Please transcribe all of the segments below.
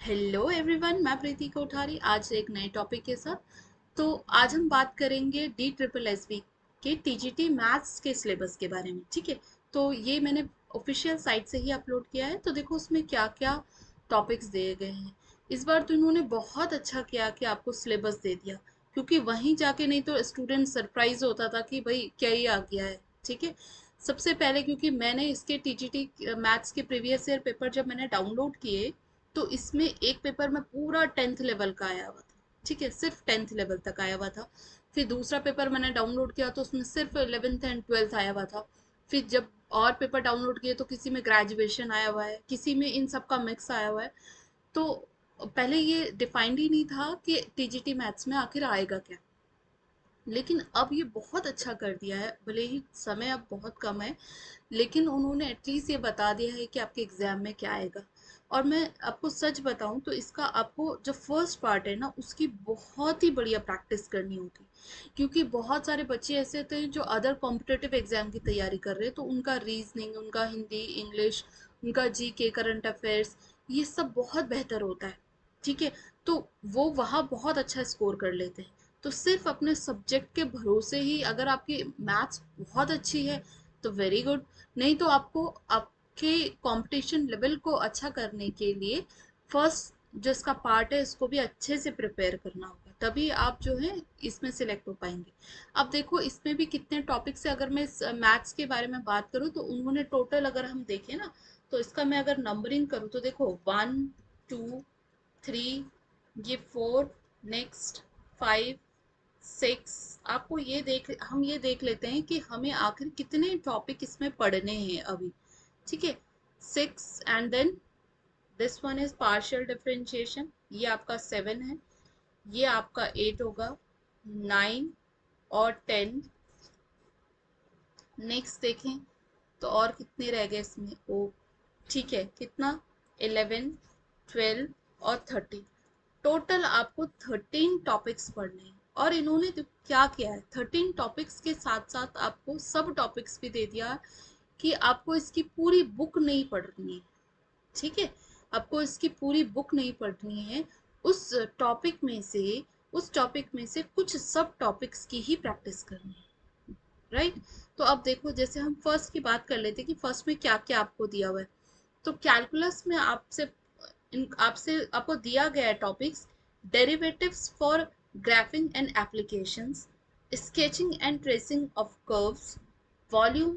Hello everyone, मैं प्रीति कोठारी आज एक नए टॉपिक के साथ। तो आज हम बात करेंगे डी ट्रिपल एस बी के टीजीटी मैथ्स के सिलेबस के बारे में। ठीक है, तो ये मैंने ऑफिशियल साइट से ही अपलोड किया है। तो देखो उसमें क्या क्या टॉपिक्स दिए गए हैं। इस बार तो इन्होंने बहुत अच्छा किया कि आपको सिलेबस दे दिया, क्योंकि वहीं जाके नहीं तो स्टूडेंट सरप्राइज होता था कि भाई क्या ही आ गया है। ठीक है, सबसे पहले क्योंकि मैंने इसके टीजीटी मैथ्स के प्रीवियस ईयर पेपर जब मैंने डाउनलोड किए, तो इसमें एक पेपर में पूरा 10th लेवल का आया हुआ था। ठीक है, सिर्फ 10th लेवल तक आया हुआ था। फिर दूसरा पेपर मैंने डाउनलोड किया तो उसमें सिर्फ 11th एंड 12th आया हुआ था। फिर जब और पेपर डाउनलोड किए तो किसी में ग्रेजुएशन आया हुआ है, किसी में इन सब का मिक्स आया हुआ है। तो पहले ये डिफाइंड ही नहीं था कि टीजीटी मैथ्स में आखिर आएगा क्या। लेकिन अब ये बहुत अच्छा कर दिया है, भले ही समय अब बहुत कम है, लेकिन उन्होंने एटलीस्ट ये बता दिया है कि आपके एग्जाम में क्या आएगा। और मैं आपको सच बताऊं तो इसका आपको जो फर्स्ट पार्ट है ना, उसकी बहुत ही बढ़िया प्रैक्टिस करनी होगी। क्योंकि बहुत सारे बच्चे ऐसे होते हैं जो अदर कॉम्पिटेटिव एग्जाम की तैयारी कर रहे हैं, तो उनका रीजनिंग, उनका हिंदी, इंग्लिश, उनका जीके, करंट अफेयर्स, ये सब बहुत बेहतर होता है। ठीक है, तो वो वहाँ बहुत अच्छा स्कोर कर लेते हैं। तो सिर्फ अपने सब्जेक्ट के भरोसे ही अगर आपकी मैथ्स बहुत अच्छी है तो वेरी गुड। नहीं तो आपको आपके कंपटीशन लेवल को अच्छा करने के लिए फर्स्ट जो इसका पार्ट है इसको भी अच्छे से प्रिपेयर करना होगा, तभी आप जो है इसमें सिलेक्ट हो पाएंगे। अब देखो इसमें भी कितने टॉपिक्स है। अगर मैं मैथ्स के बारे में बात करूँ तो उन्होंने टोटल अगर हम देखें ना, तो इसका मैं अगर नंबरिंग करूँ तो देखो 1 2 3, ये 4, नेक्स्ट 5 6। आपको ये देख लेते हैं कि हमें आखिर कितने टॉपिक इसमें पढ़ने हैं अभी। ठीक है, 6 and then this one is partial differentiation, ये आपका 7 है। ये आपका 8 होगा, 9 और 10। नेक्स्ट देखें तो और कितने रह गए इसमें, ओ ठीक है, कितना, 11, 12 और 13। टोटल आपको 13 टॉपिक्स पढ़ने हैं। और इन्होंने तो क्या किया है, 13 टॉपिक्स के साथ साथ आपको सब टॉपिक्स भी दे दिया कि आपको इसकी पूरी बुक नहीं पढ़नी है। ठीक है, आपको इसकी पूरी बुक नहीं पढ़नी है, उस टॉपिक में से उस टॉपिक में से कुछ सब टॉपिक्स की ही प्रैक्टिस करनी है। राइट, तो अब देखो जैसे हम फर्स्ट की बात कर लेते हैं कि फर्स्ट में क्या क्या आपको दिया हुआ है। तो कैलकुलस में आपसे आपको दिया गया है topics: derivatives for graphic and applications, sketching and tracing of curves, volume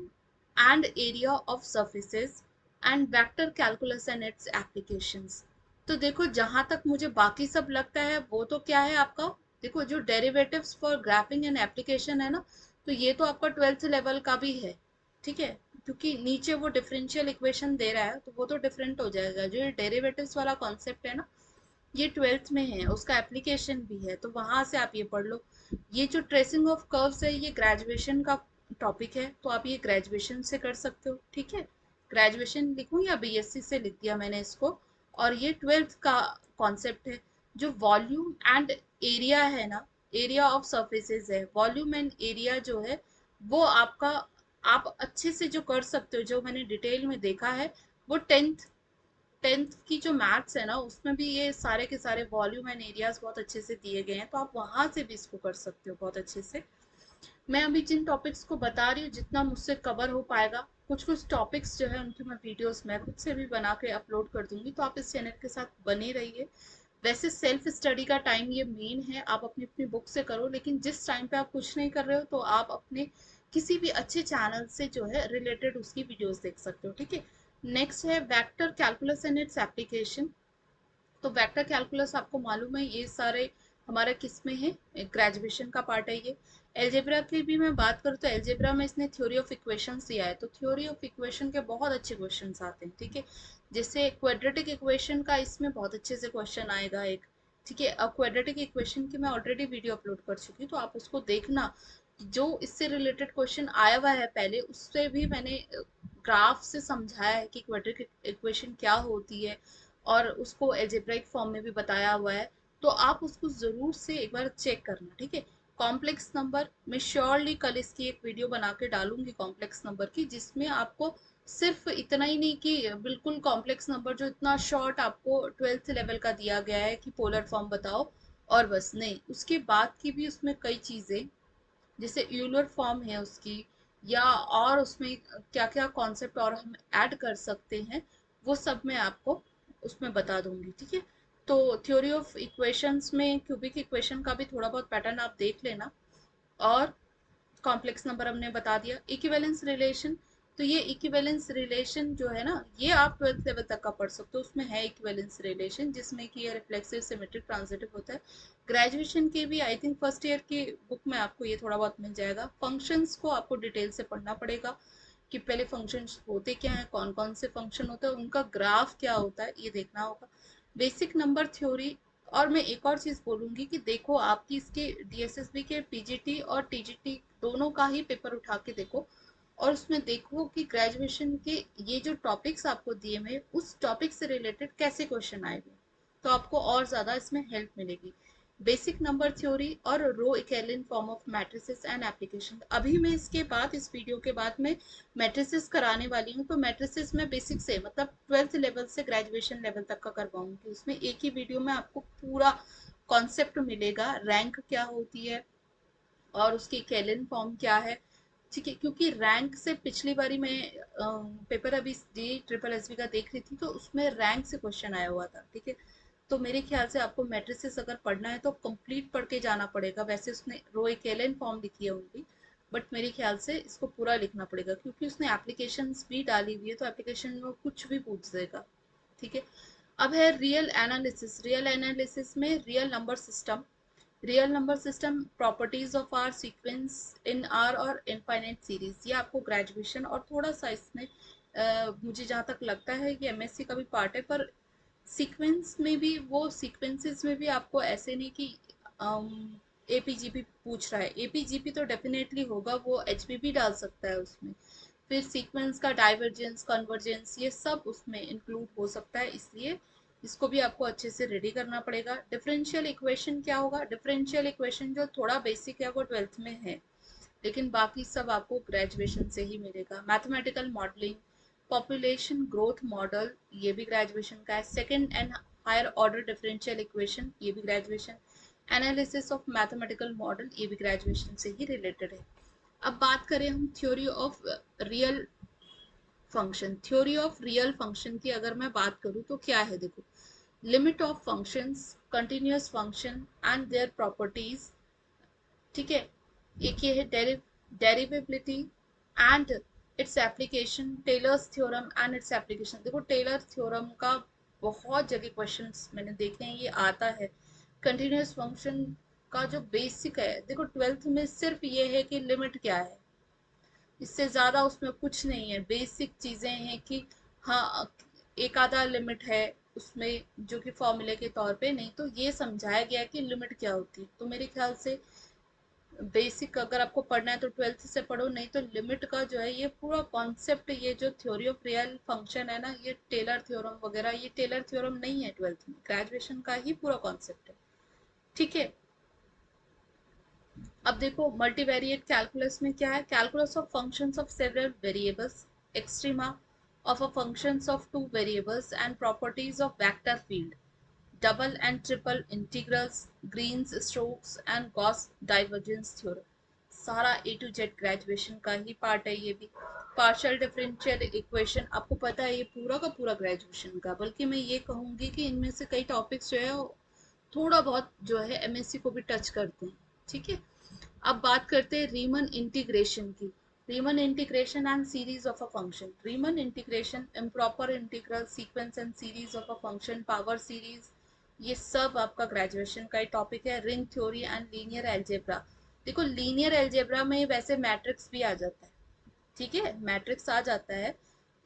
and area of surfaces, and vector calculus and it's applications. तो देखो जहां तक मुझे बाकी सब लगता है वो तो क्या है आपका, देखो जो derivatives for graphic and application है ना, तो ये तो आपका 12th लेवल का भी है। ठीक है, क्योंकि नीचे वो डिफरेंशियल इक्वेशन दे रहा है तो वो तो डिफरेंट हो जाएगा। जो ये डेरिवेटिव्स वाला कॉन्सेप्ट है ना, ये 12th में है, उसका एप्लीकेशन भी है, तो वहां से आप ये पढ़ लो। ये जो ट्रेसिंग ऑफ कर्व्स है ये ग्रेजुएशन का टॉपिक है, तो आप ये ग्रेजुएशन से कर सकते हो। ठीक है, ग्रेजुएशन लिखूं या बीएससी से लिख दिया मैंने इसको। और ये 12th का कॉन्सेप्ट है। जो वॉल्यूम एंड एरिया है ना, एरिया ऑफ सर्फेसेस है, वॉल्यूम एंड एरिया जो है वो आपका, आप अच्छे से जो कर सकते हो, जो मैंने डिटेल में देखा है, वो 10th की जो मैथ्स है ना उसमें भी ये सारे के सारे वॉल्यूम एंड एरियाज बहुत अच्छे से दिए गए हैं, तो आप वहां से भी इसको कर सकते हो बहुत अच्छे से। मैं अभी जिन टॉपिक्स को बता रही हूँ जितना मुझसे कवर हो पाएगा, कुछ कुछ टॉपिक्स जो है उनकी मैं वीडियोस मैं खुद से भी बना के अपलोड कर दूंगी, तो आप इस चैनल के साथ बने रहिए। वैसे सेल्फ स्टडी का टाइम ये मेन है, आप अपनी अपनी बुक से करो, लेकिन जिस टाइम पे आप कुछ नहीं कर रहे हो तो आप अपने किसी भी अच्छे चैनल से जो है रिलेटेड उसकी वीडियोस देख सकते हो। ठीक है, नेक्स्ट है vector calculus and its application. तो वेक्टर कैलकुलस आपको मालूम है ये सारे हमारा किस में है, ग्रेजुएशन का पार्ट है ये। एलजेब्रा की भी मैं बात करूँ तो एलजेब्रा में इसने थ्योरी ऑफ इक्वेशंस दिया है, तो थ्योरी ऑफ इक्वेशन के बहुत अच्छे क्वेश्चंस आते हैं। ठीक है, जैसे क्वाड्रेटिक इक्वेशन का इसमें बहुत अच्छे से क्वेश्चन आएगा एक। ठीक है, अब क्वाड्रेटिक इक्वेशन की मैं ऑलरेडी वीडियो अपलोड कर चुकी हूँ, तो आप उसको देखना। जो इससे रिलेटेड क्वेश्चन आया हुआ है पहले, उससे भी मैंने ग्राफ से समझाया है कि क्वाड्रेटिक इक्वेशन क्या होती है, और उसको एल्जेब्राइक फॉर्म में भी बताया हुआ है। तो आप उसको जरूर से एक बार चेक करना। ठीक है, कॉम्प्लेक्स नंबर मैं श्योरली कल इसकी एक वीडियो बना के डालूंगी कॉम्प्लेक्स नंबर की, जिसमें आपको सिर्फ इतना ही नहीं कि बिल्कुल कॉम्प्लेक्स नंबर जो इतना शॉर्ट आपको 12th लेवल का दिया गया है कि पोलर फॉर्म बताओ और बस, नहीं, उसके बाद की भी उसमें कई चीजें, जैसे यूलर फॉर्म है उसकी, या और उसमें क्या क्या कॉन्सेप्ट और हम ऐड कर सकते हैं, वो सब मैं आपको उसमें बता दूंगी, ठीक है। तो थ्योरी ऑफ इक्वेशंस में क्यूबिक इक्वेशन का भी थोड़ा बहुत पैटर्न आप देख लेना। और कॉम्प्लेक्स नंबर हमने बता दिया। इक्विवेलेंस रिलेशन, तो ये इक्विवेलेंस रिलेशन जो है ना, ये आप 12th लेवल तक का पढ़ सकते हो, उसमें है इक्विवेलेंस रिलेशन जिसमें कि ये रिफ्लेक्सिव, सिमेट्रिक, ट्रांजिटिव होता है। ग्रेजुएशन के भी आई थिंक फर्स्ट ईयर की बुक में आपको ये थोड़ा बहुत मिल जाएगा। फंक्शंस को आपको डिटेल से पढ़ना पड़ेगा कि पहले फंक्शंस होते क्या हैं, कौन कौन से फंक्शन होते हैं, उनका ग्राफ क्या होता है, ये देखना होगा। Basic number theory. और मैं एक और चीज बोलूंगी कि देखो आपकी इसके डीएसएसबी के पीजीटी और टीजीटी दोनों का ही पेपर उठा के देखो, और उसमें देखो कि ग्रेजुएशन के ये जो टॉपिक्स आपको दिए हुए उस टॉपिक से रिलेटेड कैसे क्वेश्चन आए हुए, तो आपको और ज्यादा इसमें हेल्प मिलेगी। बेसिक नंबर थ्योरी और row echelon form of matrices and application, अभी मैं इसके बाद इस वीडियो के बाद में मैट्रिसेस कराने वाली हूँ, तो मैट्रिसेस में बेसिक से मतलब 12th लेवल से ग्रेजुएशन लेवल तक का करवाऊंगी। उसमें एक ही वीडियो में आपको पूरा कॉन्सेप्ट मिलेगा, रैंक क्या होती है और उसकी केलिन फॉर्म क्या है, ठीक है। क्योंकि रैंक से पिछली बारी मैं पेपर अभी डी ट्रिपल एस बी का देख रही थी, तो उसमें रैंक से क्वेश्चन आया हुआ था, ठीक है। तो मेरे ख्याल से आपको मैट्रिसेस अगर पढ़ना है तो कंप्लीट पढ़ के जाना पड़ेगा। वैसे उसने रो केलिन फॉर्म लिखी है उनकी, बट मेरे ख्याल से इसको पूरा लिखना पड़ेगा क्योंकि उसने एप्लीकेशंस भी डाली हुई है, तो एप्लीकेशन में कुछ भी पूछ देगा, ठीक है। अब है रियल एनालिसिस। रियल एनालिसिस में real number system, real number system, properties of R sequence in R और इनफाइनाइट सीरीज, ये आपको ग्रेजुएशन और थोड़ा सा इसमें मुझे जहाँ तक लगता है कि एमएससी का भी पार्ट है, पर सीक्वेंस में भी, वो सीक्वेंसेस में भी आपको ऐसे नहीं कि एपीजीपी पूछ रहा है, एपीजीपी तो डेफिनेटली होगा, वो एचपी डाल सकता है उसमें। फिर सीक्वेंस का डाइवर्जेंस, कन्वर्जेंस, ये सब उसमें इंक्लूड हो सकता है, इसलिए इसको भी आपको अच्छे से रेडी करना पड़ेगा। डिफरेंशियल इक्वेशन क्या होगा, डिफरेंशियल इक्वेशन जो थोड़ा बेसिक है वो 12th में है, लेकिन बाकी सब आपको ग्रेजुएशन से ही मिलेगा। Mathematical modelling, population growth model, ये भी ग्रेजुएशन का है। Second and higher order differential equation, ये भी graduation. Analysis of mathematical model, ये भी ग्रेजुएशन से ही रिलेटेड है। अब बात करें हम theory of real function. Theory of real function की अगर मैं बात करूं तो क्या है, देखो, limit of functions, continuous function and their properties, ठीक है। एक ये है derivability and its application, Taylor's theorem and its application. देखो टेलर थ्योरम का बहुत जगह क्वेश्चंस मैंने देखे हैं, ये आता है। कंटिन्यूअस फंक्शन का जो बेसिक है, देखो 12th में सिर्फ ये है कि लिमिट क्या है, इससे ज्यादा उसमें कुछ नहीं है। बेसिक चीजें हैं कि हाँ, एक आधा लिमिट है उसमें जो कि फॉर्मूले के तौर पे, नहीं तो ये समझाया गया कि लिमिट क्या होती है। तो मेरे ख्याल से बेसिक अगर आपको पढ़ना है तो 12th से पढ़ो, नहीं तो लिमिट का जो है ये पूरा कॉन्सेप्ट, ये जो थ्योरी ऑफ रियल फंक्शन है ना, ये टेलर थ्योरम वगैरह, ये टेलर थ्योरम नहीं है 12th में, ग्रेजुएशन का ही पूरा कॉन्सेप्ट है, ठीक है। अब देखो मल्टीवेरिएट कैलकुलस में क्या है, calculus of functions of several variables, extrema of a functions of two variables and properties of vector field, double and triple integrals, Green's Stokes and Gauss divergence theorem, सारा A to Z graduation का ही part है ये भी। Partial differential equation, आपको पता है ये पूरा का पूरा ग्रेजुएशन का, बल्कि मैं ये कहूंगी कि इनमें से कई टॉपिक्स जो है थोड़ा बहुत जो है एमएससी को भी टच करते हैं, ठीक है। अब बात करते हैं रीमन इंटीग्रेशन की। Riemann integration and series of a function, Riemann integration, improper integral, sequence and series of a function, power series, ये सब आपका ग्रेजुएशन का ही टॉपिक है। Ring theory and linear algebra, देखो लीनियर एल्जेब्रा में वैसे मैट्रिक्स भी आ जाता है, ठीक है, मैट्रिक्स आ जाता है,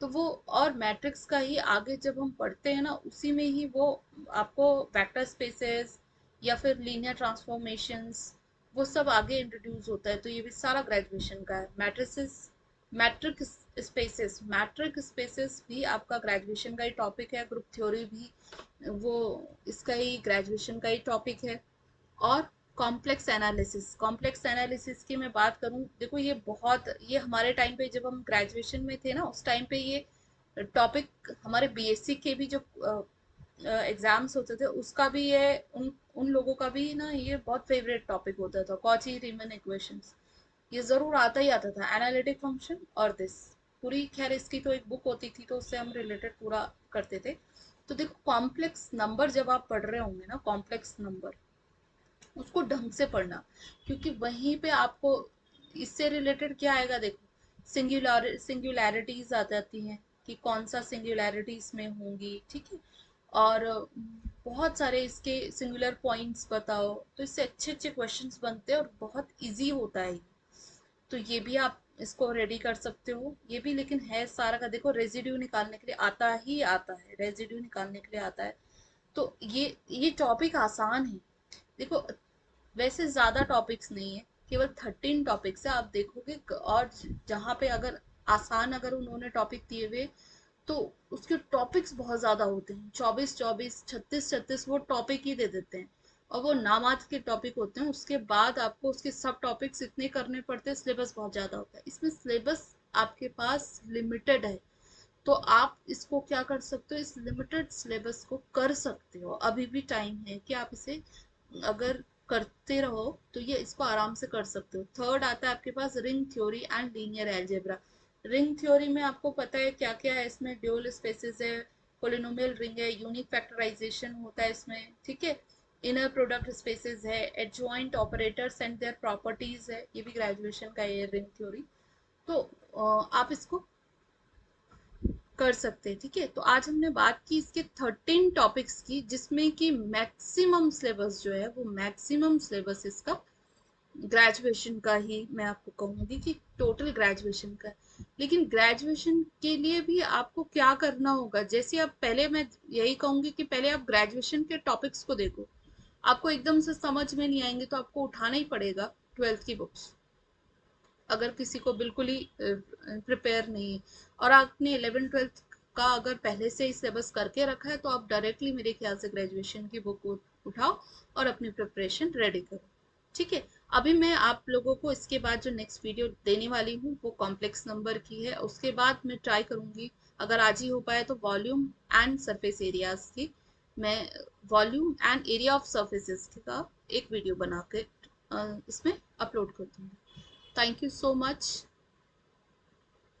तो वो और मैट्रिक्स का ही आगे जब हम पढ़ते हैं ना, उसी में ही वो आपको वेक्टर स्पेसेस या फिर लीनियर ट्रांसफॉर्मेशंस, वो सब आगे इंट्रोड्यूस होता है, तो ये भी सारा ग्रेजुएशन का है। Matrices, metric spaces, metric spaces भी आपका ग्रेजुएशन का ही टॉपिक है। ग्रुप थ्योरी भी वो इसका ही ग्रेजुएशन का ही टॉपिक है। और कॉम्प्लेक्स एनालिसिस की मैं बात करूं, देखो ये हमारे टाइम पे जब हम ग्रेजुएशन में थे ना, उस टाइम पे ये टॉपिक हमारे बीएससी के भी जो एग्जाम्स होते थे उसका भी ये उन उन लोगों का भी ना ये बहुत फेवरेट टॉपिक होता था, कॉची रीमन इक्वेशंस। ये जरूर आता ही आता था, एनालिटिक फंक्शन और दिस पूरी। खैर इसकी तो एक बुक होती थी तो उससे हम रिलेटेड पूरा करते थे। तो देखो कॉम्प्लेक्स नंबर जब आप पढ़ रहे होंगे ना, कॉम्प्लेक्स नंबर उसको ढंग से पढ़ना, क्योंकि वहीं पे आपको इससे रिलेटेड क्या आएगा, देखो सिंगुलैरिटीज आ जाती हैं कि कौन सा सिंगुलैरिटी इसमें होंगी, ठीक है। और बहुत सारे इसके सिंगुलर पॉइंट्स बताओ, तो इससे अच्छे अच्छे क्वेश्चंस बनते हैं और बहुत इजी होता है। तो ये भी आप इसको रेडी कर सकते हो, ये भी लेकिन है सारा का, देखो रेजिड्यू निकालने के लिए आता ही आता है, रेजिड्यू निकालने के लिए आता है। तो ये टॉपिक आसान है। देखो वैसे ज्यादा टॉपिक्स नहीं है, केवल 13 टॉपिक्स है, आप देखोगे और जहाँ पे अगर आसान अगर उन्होंने टॉपिक दिए हुए, तो उसके टॉपिक्स बहुत ज्यादा होते हैं, 24 24 36 36 वो टॉपिक ही दे देते हैं। और वो नामात्र के टॉपिक होते हैं, उसके बाद आपको उसके सब टॉपिक्स इतने करने पड़ते हैं, सिलेबस बहुत ज्यादा होता है। इसमें सिलेबस आपके पास लिमिटेड है, तो आप इसको क्या कर सकते हो, इस लिमिटेड सिलेबस को कर सकते हो, अभी भी टाइम है कि आप इसे अगर करते रहो तो ये इसको आराम से कर सकते हो। थर्ड आता है आपके पास ring theory and linear algebra. Ring theory में आपको पता है क्या क्या है, इसमें ड्यूल स्पेसेस है, पोलिनोमियल रिंग है, यूनिक फैक्टराइजेशन होता है इसमें, ठीक है। इनर प्रोडक्ट स्पेसेस है, adjoint operators and their properties है, ये भी ग्रेजुएशन का है रिंग थ्योरी। तो आप इसको कर सकते हैं, ठीक है। तो आज हमने बात की इसके 13 टॉपिक्स की, जिसमें कि मैक्सिमम सिलेबस जो है वो मैक्सिमम सिलेबस इसका ग्रेजुएशन का ही मैं आपको कहूंगी कि टोटल ग्रेजुएशन का। लेकिन ग्रेजुएशन के लिए भी आपको क्या करना होगा, जैसे आप पहले, मैं यही कहूंगी कि पहले आप ग्रेजुएशन के टॉपिक्स को देखो, आपको एकदम से समझ में नहीं आएंगे तो आपको उठाना ही पड़ेगा ट्वेल्थ की बुक्स, अगर किसी को बिल्कुल ही प्रिपेयर नहीं है। और आपने 11 12 का अगर पहले से ही सिलेबस करके रखा है तो आप डायरेक्टली मेरे ख्याल से ग्रेजुएशन की बुक उठाओ और अपनी प्रिपरेशन रेडी करो, ठीक है। अभी मैं आप लोगों को इसके बाद जो नेक्स्ट वीडियो देने वाली हूँ वो कॉम्प्लेक्स नंबर की है, उसके बाद मैं ट्राई करूंगी अगर आज ही हो पाए तो वॉल्यूम एंड सरफेस एरियाज की, मैं volume and area of surfaces का एक वीडियो बना के इसमें अपलोड कर दूंगी। Thank you so much.